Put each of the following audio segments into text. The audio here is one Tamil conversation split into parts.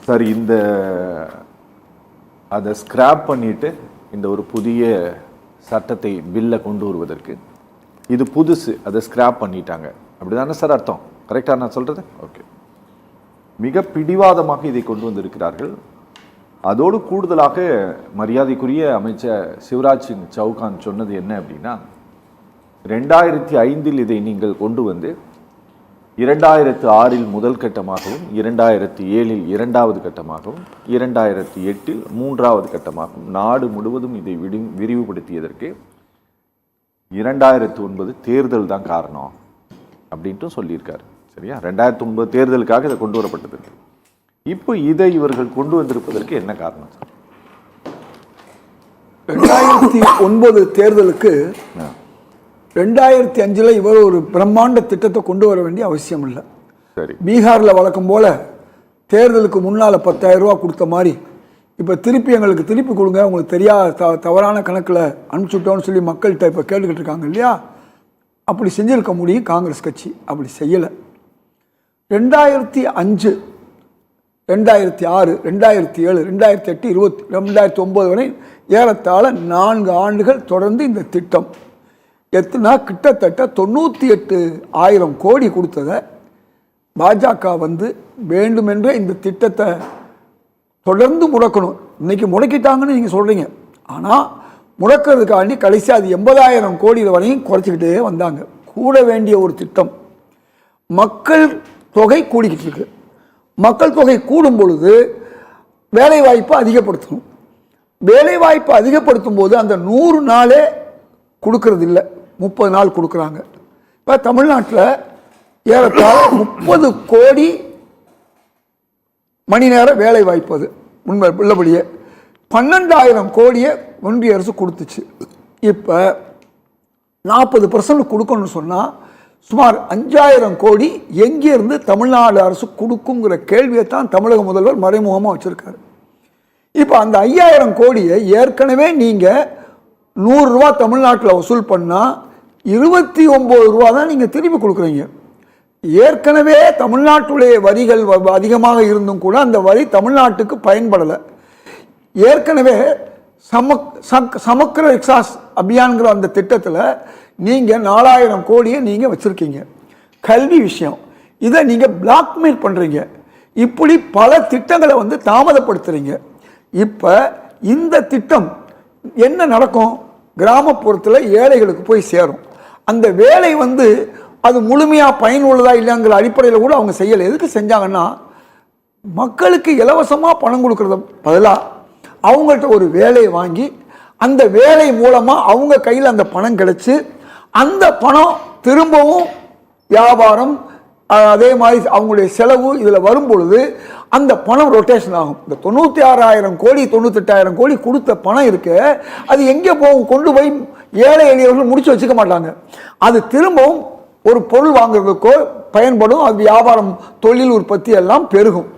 சார் அதை ஸ்கிராப் பண்ணிட்டு இந்த ஒரு புதிய சட்டத்தை பில்லை கொண்டு வருவதற்கு இது புதுசு, அதை ஸ்கிராப் பண்ணிட்டாங்க அப்படிதானே சார் அர்த்தம்? கரெக்டாக நான் சொல்றது? ஓகே. மிக பிடிவாதமாக இதை கொண்டு வந்திருக்கிறார்கள். அதோடு கூடுதலாக மரியாதைக்குரிய அமைச்சர் சிவராஜ் சிங் சௌகான் சொன்னது என்ன அப்படின்னா, 2005 இதை நீங்கள் கொண்டு வந்து 2006 முதல் கட்டமாகவும் 2007 இரண்டாவது கட்டமாகவும் 2008 மூன்றாவது கட்டமாகவும் நாடு முழுவதும் இதை விரிவுபடுத்தியதற்கு 2009 தேர்தல் தான் காரணம் அப்படின்ட்டு சொல்லியிருக்காரு. சரியா? 2009 தேர்தலுக்காக இதை கொண்டு வரப்பட்டது. இப்போ இதை இவர்கள் கொண்டு வந்திருப்பதற்கு என்ன காரணம் சார்? 2009 தேர்தலுக்கு 2005 இவர் ஒரு பிரம்மாண்ட திட்டத்தை கொண்டு வர வேண்டிய அவசியம் இல்லை. சரி. பீகாரில் வழக்கம் போல தேர்தலுக்கு முன்னால் 10,000 ரூபா கொடுத்த மாதிரி இப்போ எங்களுக்கு திருப்பி கொடுங்க, உங்களுக்கு தெரியாத தவறான கணக்கில் அனுப்பிச்சுட்டோன்னு சொல்லி மக்கள்கிட்ட இப்போ கேட்டுக்கிட்டு இருக்காங்க இல்லையா? அப்படி செஞ்சிருக்க முடியும் காங்கிரஸ் கட்சி. அப்படி செய்யலை. 2005, 2006, 2007, 2008, 2009 வரை ஏறத்தாழ 4 ஆண்டுகள் தொடர்ந்து இந்த திட்டம் எத்தனா கிட்டத்தட்ட 98,000 கோடி கொடுத்ததை பாஜக வந்து வேண்டுமென்றே இந்த திட்டத்தை தொடர்ந்து முடக்கணும். இன்னைக்கு முடக்கிட்டாங்கன்னு நீங்கள் சொல்கிறீங்க. ஆனால் முடக்கிறதுக்காண்டி கடைசி அது 80,000 கோடி வரையும் குறைச்சிக்கிட்டே வந்தாங்க. கூட வேண்டிய ஒரு திட்டம். மக்கள் தொகை கூடிக்கிட்டு இருக்கு. மக்கள் தொகை கூடும் பொழுது வேலைவாய்ப்பை அதிகப்படுத்தணும். வேலைவாய்ப்பை அதிகப்படுத்தும் போது அந்த 100 நாளே கொடுக்கறது இல்லை, 30 நாள் கொடுக்குறாங்க. இப்போ தமிழ்நாட்டில் ஏறத்தாழ 30 கோடி மணி நேரம் வேலை வாய்ப்பு. அது உண்மை உள்ளபடியே 12,000 கோடியை ஒன்றிய அரசு கொடுத்துச்சு. இப்போ 40% கொடுக்கணும்னு சொன்னால் சுமார் 5,000 கோடி எங்கேருந்து தமிழ்நாடு அரசு கொடுக்குங்கிற கேள்வியை தான் தமிழக முதல்வர் மறைமுகமாக வச்சுருக்காரு. இப்போ அந்த 5,000 கோடியை ஏற்கனவே நீங்கள் 100 ரூபா தமிழ்நாட்டில் வசூல் பண்ணால் 29 ரூபா தான் நீங்கள் திரும்பி கொடுக்குறீங்க. ஏற்கனவே தமிழ்நாட்டுடைய வரிகள் அதிகமாக இருந்தும் கூட அந்த வரி தமிழ்நாட்டுக்கு பயன்படலை. ஏற்கனவே சமக்கிர விகாஸ் அபியான்கிற அந்த திட்டத்தில் நீங்கள் 4,000 கோடியை நீங்கள் வச்சுருக்கீங்க. கல்வி விஷயம், இதை நீங்கள் பிளாக்மெயில் பண்ணுறீங்க. இப்படி பல திட்டங்களை வந்து தாமதப்படுத்துகிறீங்க. இப்போ இந்த திட்டம் என்ன நடக்கும்? கிராமப்புறத்தில் ஏழைகளுக்கு போய் சேரும். அந்த வேலை வந்து அது முழுமையாக பயனுள்ளதா இல்லைங்கிற அடிப்படையில் கூட அவங்க செய்யலை. எதுக்கு செஞ்சாங்கன்னா, மக்களுக்கு இலவசமாக பணம் கொடுக்கறத பதிலாக அவங்கள்ட்ட ஒரு வேலையை வாங்கி அந்த வேலை மூலமாக அவங்க கையில் அந்த பணம் கிடைச்சி அந்த பணம் திரும்பவும் வியாபாரம் அதே மாதிரி அவங்களுடைய செலவு இதில் வரும் பொழுது அந்த பணம் ரொட்டேஷன் ஆகும். இந்த 96,000 கோடி 98,000 கோடி கொடுத்த பணம் இருக்கு, அது எங்கே போகும்? கொண்டு போய் ஏழை எளியவர்கள் முடிச்சு வச்சுக்க மாட்டாங்க. அது திரும்பவும் ஒரு பொருள் வாங்குறதுக்கோ பயன்படும். அது வியாபாரம், தொழில் உற்பத்தி எல்லாம் பெருகும்.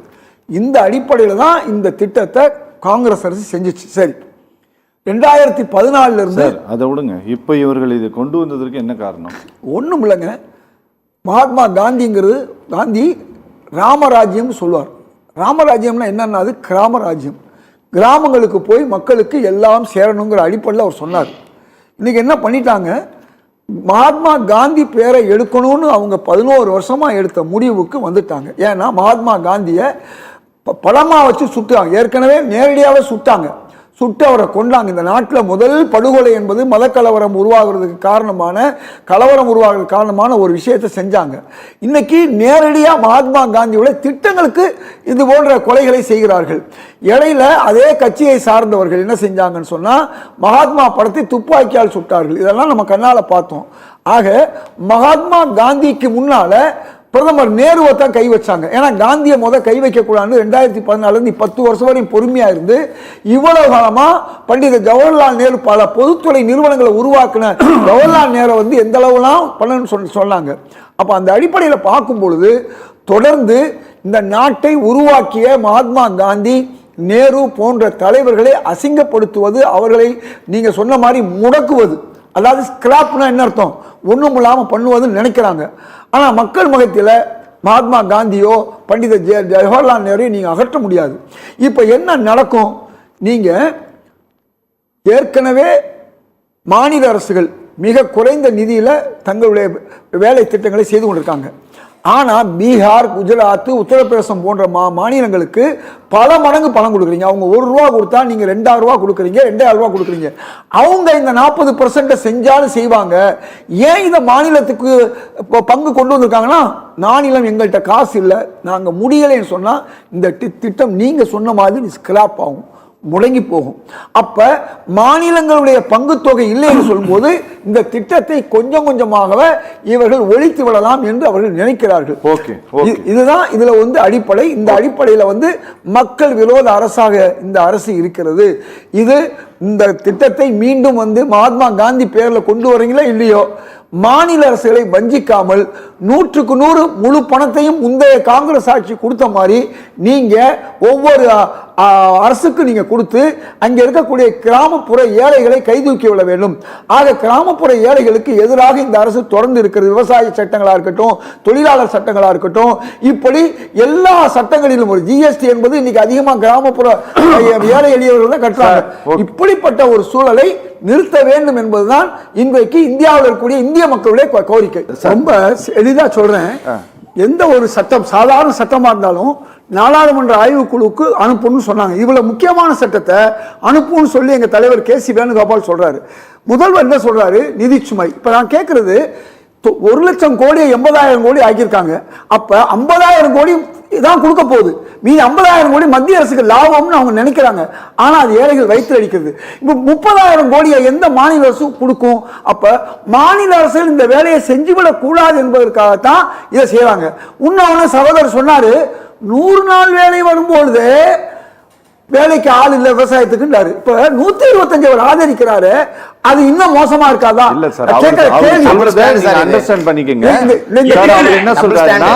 இந்த அடிப்படையில் தான் இந்த திட்டத்தை காங்கிரஸ் அரசு செஞ்சிச்சு. சரி, 2014 இருந்து அதை விடுங்க. இப்போ இவர்கள் இதை கொண்டு வந்ததற்கு என்ன காரணம்? ஒன்றும் இல்லைங்க. மகாத்மா காந்திங்கிறது, காந்தி ராமராஜ்யம் சொல்லுவார். ராமராஜ்யம்னா என்னன்னா அது கிராமராஜ்யம். கிராமங்களுக்கு போய் மக்களுக்கு எல்லாம் சேரணுங்கிற அடிப்படையில் அவர் சொன்னார். இன்றைக்கி என்ன பண்ணிட்டாங்க? மகாத்மா காந்தி பேரை எடுக்கணும்னு அவங்க 11 வருஷமாக எடுத்த முடிவுக்கு வந்துட்டாங்க. ஏன்னா மகாத்மா காந்தியை படமாக வச்சு சுட்டாங்க. ஏற்கனவே நேரடியாகவே சுட்டாங்க. சுட்டு அவரை கொண்டாங்க. இந்த நாட்டில் முதல் படுகொலை என்பது மதக்கலவரம் உருவாகிறதுக்கு காரணமான ஒரு விஷயத்தை செஞ்சாங்க. இன்னைக்கு நேரடியாக மகாத்மா காந்தியோட திட்டங்களுக்கு இது போன்ற கொலைகளை செய்கிறார்கள். இடையில அதே கட்சியை சார்ந்தவர்கள் என்ன செஞ்சாங்கன்னு சொன்னால், மகாத்மா படத்தை துப்பாக்கியால் சுட்டார்கள். இதெல்லாம் நம்ம கண்ணால் பார்த்தோம். ஆக மகாத்மா காந்திக்கு முன்னால பிரதமர் நேருவை தான் கை வச்சாங்க. ஏன்னா காந்தியை கை வைக்கக்கூடாதுன்னு 2014 10 வருஷம் வரையும் பொறுமையாக இருந்து இவ்வளவு காலமாக பண்டித ஜவஹர்லால் நேரு பல பொதுத்துறை நிறுவனங்களை உருவாக்கின ஜவஹர்லால் நேரு வந்து எந்த அளவுலாம் பண்ணணும்னு சொன்னாங்க. அப்போ அந்த அடிப்படையில் பார்க்கும் பொழுது தொடர்ந்து இந்த நாட்டை உருவாக்கிய மகாத்மா காந்தி, நேரு போன்ற தலைவர்களை அசிங்கப்படுத்துவது, அவர்களை நீங்கள் சொன்ன மாதிரி முடக்குவது, அதாவது ஸ்கிராப்னா என்ன அர்த்தம்? ஒன்றும் இல்லாமல் பண்ணுவதுன்னு நினைக்கிறாங்க. ஆனால் மக்கள் மகத்தில் மகாத்மா காந்தியோ பண்டித ஜவஹர்லால் நேரு நீங்க அகற்ற முடியாது. இப்ப என்ன நடக்கும்? நீங்க ஏற்கனவே மாநில அரசுகள் மிக குறைந்த நிதியில தங்களுடைய வேலை திட்டங்களை செய்து கொண்டிருக்காங்க. ஆனால் பீகார், குஜராத், உத்தரப்பிரதேசம் போன்ற மாநிலங்களுக்கு பல மடங்கு பணம் கொடுக்குறீங்க. அவங்க ₹1 கொடுத்தா நீங்கள் ₹2000 கொடுக்குறீங்க, ₹2000 கொடுக்குறீங்க. அவங்க இந்த 40% செஞ்சாலும் செய்வாங்க. ஏன் இந்த மாநிலத்துக்கு பங்கு கொண்டு வந்திருக்காங்கன்னா, மாநிலம் எங்கள்கிட்ட காசு இல்லை, நாங்கள் முடியலைன்னு சொன்னால் இந்த திட்டம் நீங்கள் சொன்ன மாதிரி ஸ்கிராப் ஆகும், முடங்கி போகும். அப்ப மாநிலங்களுடைய பங்கு தொகை இல்லை என்று சொல்லும்போது இந்த திட்டத்தை கொஞ்சம் கொஞ்சமாகவே இவர்கள் ஒழித்து விடலாம் என்று அவர்கள் நினைக்கிறார்கள். இதுதான் இதுல அடிப்படை. இந்த அடிப்படையில் மக்கள் விரோத அரசாக இந்த அரசு இருக்கிறது. இது இந்த திட்டத்தை மீண்டும் மகாத்மா காந்தி பேர்ல கொண்டு வரீங்களோ இல்லையோ, மாநில அரசுகளை வஞ்சிக்காமல் 100க்கு 100 முழு பணத்தையும் முந்தைய காங்கிரஸ் ஆட்சி கொடுத்த மாதிரி நீங்க ஒவ்வொரு அரசுக்கு நீங்க கொடுத்து அங்க இருக்கக்கூடிய கிராமப்புற ஏழைகளை கைதூக்கி விட வேண்டும். ஆக கிராமப்புற ஏழைகளுக்கு எதிராக இந்த அரசு தொடர்ந்து இருக்கிறது. விவசாய சட்டங்களா இருக்கட்டும், தொழிலாளர் சட்டங்களா இருக்கட்டும், இப்படி எல்லா சட்டங்களிலும் ஒரு ஜிஎஸ்டி என்பது இன்னைக்கு அதிகமா கிராமப்புற ஏழை எளியவர்கள் தான் கட்டுறாங்க. இப்படிப்பட்ட ஒரு சூழலை நிறுத்த வேண்டும் என்பதுதான் இன்றைக்கு இந்தியாவில் இருக்கக்கூடிய இந்திய மக்களுடைய கோரிக்கை. ரொம்ப எளிதா சொல்றேன். எந்த ஒரு சட்டம், சாதாரண சட்டமா இருந்தாலும் நாடாளுமன்ற ஆய்வுக்குழுவுக்கு அனுப்பணும்னு சொன்னாங்க. இவ்வளவு முக்கியமான சட்டத்தை அனுப்புன்னு சொல்லி எங்க தலைவர் KC வேணுகோபால் சொல்றாரு. முதல்வர் என்ன சொல்றாரு? நிதி சுமை. இப்ப நான் கேட்கறது, 1,00,000 கோடியை 80,000 கோடி ஆக்கியிருக்காங்க. அப்ப 50,000 கோடி தான் கொடுக்க போகுது. மீதி 50,000 கோடி மத்திய அரசுக்கு லாபம்னு அவங்க நினைக்கிறாங்க. ஆனா அது ஏழைகள் வயிற்று அடிக்கிறது. இப்ப 30,000 கோடியை எந்த மாநில அரசு கொடுக்கும்? அப்ப மாநில அரசுகள் இந்த வேலையை செஞ்சுவிடக் கூடாது என்பதற்காகத்தான் இதை செய்யறாங்க. இன்னொன்னு சகோதரர் சொன்னாரு, 100 நாள் வேலை வரும்பொழுது வேலைக்கு ஆள் இல்ல விவசாயத்துக்குன்றாரு. இப்ப 125 அவர் ஆதரிக்கிறாரு, அது இன்னும் மோசமா இருக்காதா? இல்ல சார், அண்டர்ஸ்டாண்ட் பண்ணிக்கங்க. என்ன சொல்றாருன்னா,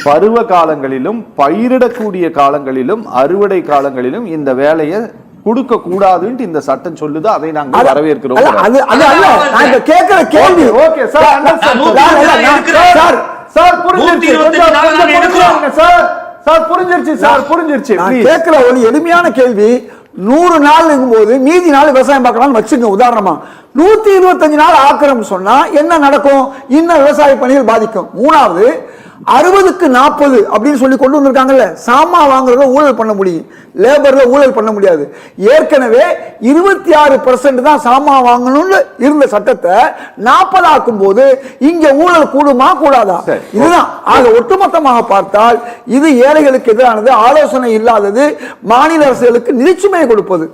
பருவ காலங்களிலும் பயிரிடக்கூடிய காலங்களிலும் அறுவடை காலங்களிலும் இந்த வேலையை கொடுக்க கூடாதுன்னு இந்த சட்டம் சொல்லுது. அதை நாங்க வரவேற்கிறோம். அது அல்ல நான் இப்ப கேக்குற கேள்வி. ஓகே சார், சார் சார் புரிஞ்சிருச்சு சார். சார் புரிஞ்சிருச்சு சார், புரிஞ்சிருச்சு. கேட்கிற ஒரு எளிமையான கேள்வி, 100 நாள் இருக்கும்போது மீதி நாள் விவசாயம் பார்க்கலாம்னு வச்சுங்க. உதாரணமா 125 நாள் ஆக்கிரம் சொன்னா என்ன நடக்கும்? இன்னும் விவசாய பணிகள் பாதிக்கும். மூணாவது 60க்கு 40 அப்படின்னு சொல்லி கொண்டு வந்திருக்காங்கல்ல, சாமா வாங்குறத ஊழல் பண்ண முடியும், லேபர்ல ஊழல் பண்ண முடியாது. ஏற்கனவே 26% தான் சாமா வாங்கணும்னு இருந்த சட்டத்தை 40 ஆக்கும் போது இங்க ஊழல் கூடுமா கூடாதா? இதுதான். ஆக ஒட்டுமொத்தமாக பார்த்தால் இது ஏழைகளுக்கு எதிரானது, ஆலோசனை இல்லாதது, மாநில அரசுகளுக்கு நிதிச்சுமையை கொடுப்பது.